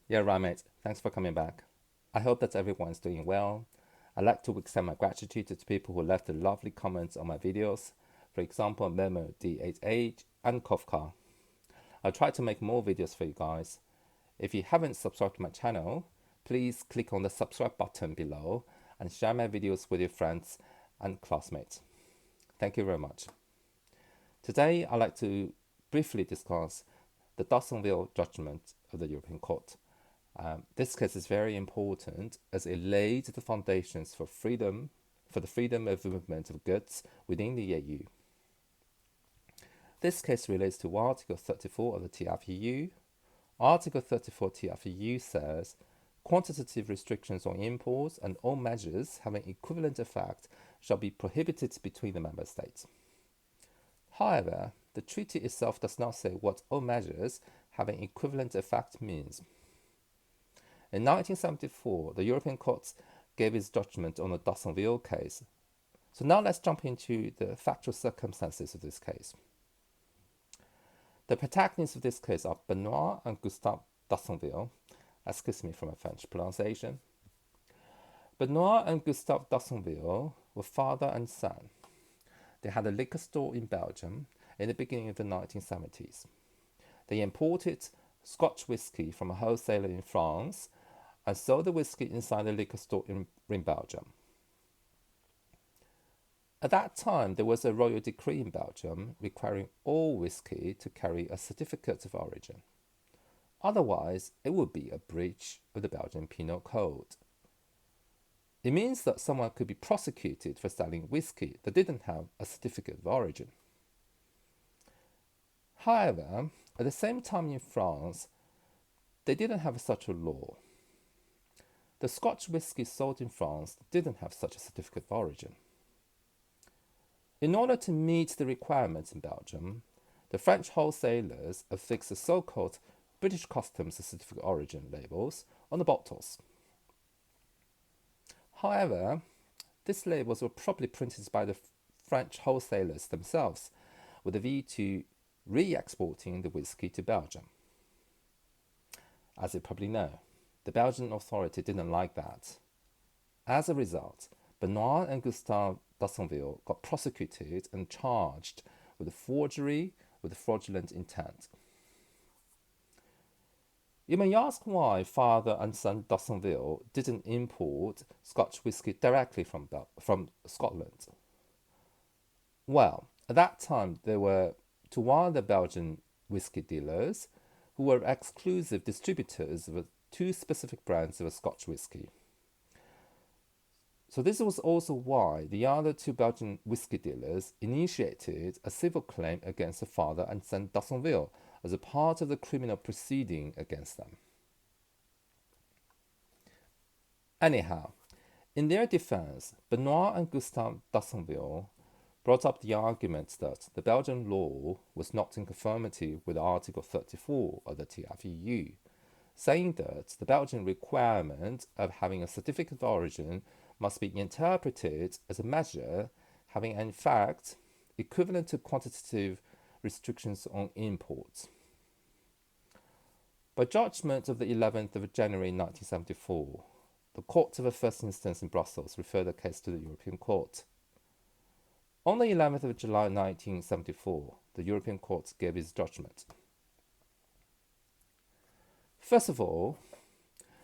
Yeah, right, mate. Thanks for coming back. I hope that everyone's doing well. I'd like to extend my gratitude to the people who left the lovely comments on my videos. For example, Memo D88 and Kofka. I'll try to make more videos for you guys. If you haven't subscribed to my channel, please click on the subscribe button below and share my videos with your friends and classmates. Thank you very much. Today, I'd like to briefly discuss the Dassonville judgment of the European Court. This case is very important as it laid the foundations for the freedom of movement of goods within the EU. This case relates to Article 34 of the TFEU. Article 34 TFEU says quantitative restrictions on imports and all measures having equivalent effect shall be prohibited between the member states. However, the treaty itself does not say what all measures having equivalent effect means. In 1974, the European Court gave its judgment on the Dassonville case. So now let's jump into the factual circumstances of this case. The protagonists of this case are Benoit and Gustave Dassonville. Excuse me for my French pronunciation. Benoit and Gustave Dassonville were father and son. They had a liquor store in Belgium in the beginning of the 1970s. They imported Scotch whisky from a wholesaler in France and sold the whisky inside the liquor store in Belgium. At that time, there was a royal decree in Belgium requiring all whisky to carry a certificate of origin. Otherwise, it would be a breach of the Belgian Penal Code. It means that someone could be prosecuted for selling whisky that didn't have a certificate of origin. However, at the same time in France, they didn't have such a law. The Scotch whisky sold in France didn't have such a certificate of origin. In order to meet the requirements in Belgium, the French wholesalers affixed the so-called British Customs certificate of origin labels on the bottles. However, these labels were probably printed by the French wholesalers themselves with a view to re-exporting the whisky to Belgium. As you probably know, the Belgian authority didn't like that. As a result, Benoit and Gustave Dassonville got prosecuted and charged with forgery with fraudulent intent. You may ask why father and son Dassonville didn't import Scotch whisky directly from Scotland. Well, at that time there were two other Belgian whisky dealers who were exclusive distributors of two specific brands of Scotch whisky. So this was also why the other two Belgian whisky dealers initiated a civil claim against the father and son Dassonville as a part of the criminal proceeding against them. Anyhow, in their defense, Benoit and Gustave Dassonville brought up the argument that the Belgian law was not in conformity with Article 34 of the TFEU, saying that the Belgian requirement of having a certificate of origin must be interpreted as a measure having in fact equivalent to quantitative restrictions on imports. By judgment of the 11th of January 1974, the Court of First Instance in Brussels referred the case to the European Court. On the 11th of July 1974, the European Court gave its judgment. First of all,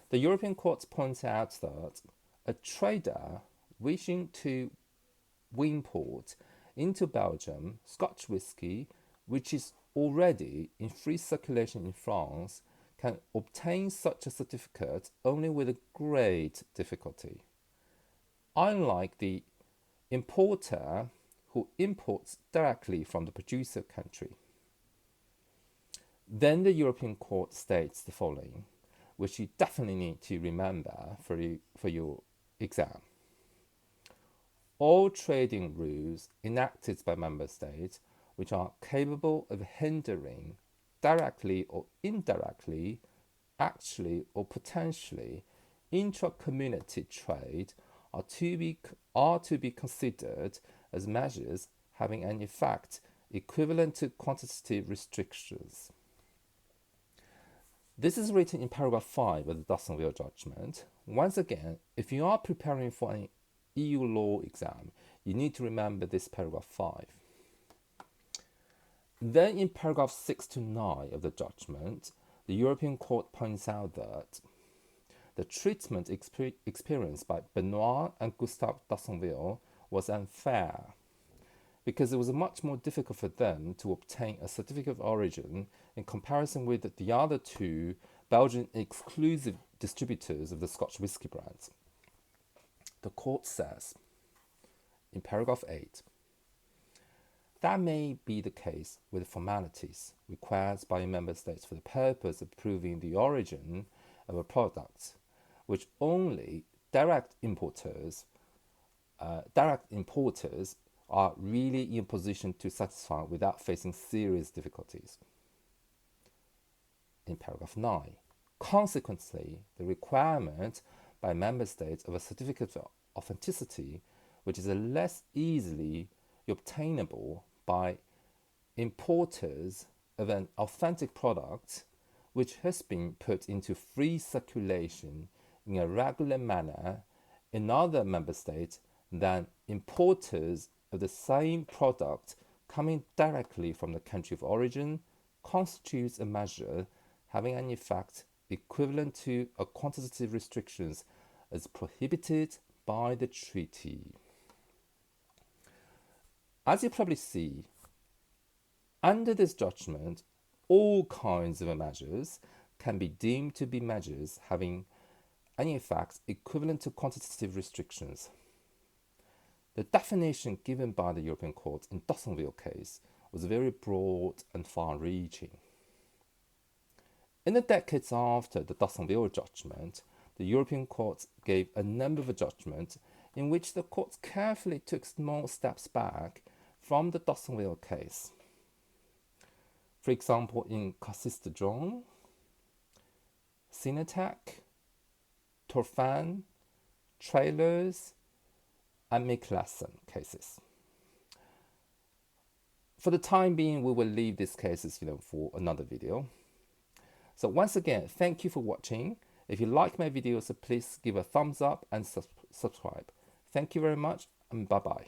the European Court points out that a trader wishing to import into Belgium Scotch whisky, which is already in free circulation in France, can obtain such a certificate only with a great difficulty. Unlike the importer who imports directly from the producer country. Then the European Court states the following, which you definitely need to remember for your exam. All trading rules enacted by member states which are capable of hindering directly or indirectly, actually or potentially, intra-community trade are to be considered as measures having an effect equivalent to quantitative restrictions. This is written in paragraph 5 of the Dassonville judgment. Once again, if you are preparing for an EU law exam, you need to remember this paragraph 5. Then in paragraph 6 to 9 of the judgment, the European Court points out that the treatment experienced by Benoit and Gustave Dassonville was unfair because it was much more difficult for them to obtain a certificate of origin in comparison with the other two Belgian exclusive distributors of the Scotch whisky brands. The court says, in paragraph 8, that may be the case with formalities required by member states for the purpose of proving the origin of a product, which only direct importers are really in a position to satisfy without facing serious difficulties. In paragraph 9, consequently, the requirement by member states of a certificate of authenticity, which is less easily obtainable by importers of an authentic product which has been put into free circulation in a regular manner in other member states than importers of the same product coming directly from the country of origin, constitutes a measure having an effect equivalent to a quantitative restrictions as prohibited by the treaty. As you probably see, under this judgment, all kinds of measures can be deemed to be measures having an effect equivalent to quantitative restrictions. The definition given by the European Court in Dassonville case was very broad and far-reaching. In the decades after the Dassonville judgment, the European Court gave a number of judgments in which the courts carefully took small steps back from the Dassonville case. For example, in Cassis de John, Cinetec, Torfan, Trailers, and Mikkelsen cases. For the time being, we will leave these cases for another video. So once again, thank you for watching. If you like my videos, please give a thumbs up and subscribe. Thank you very much, and bye-bye.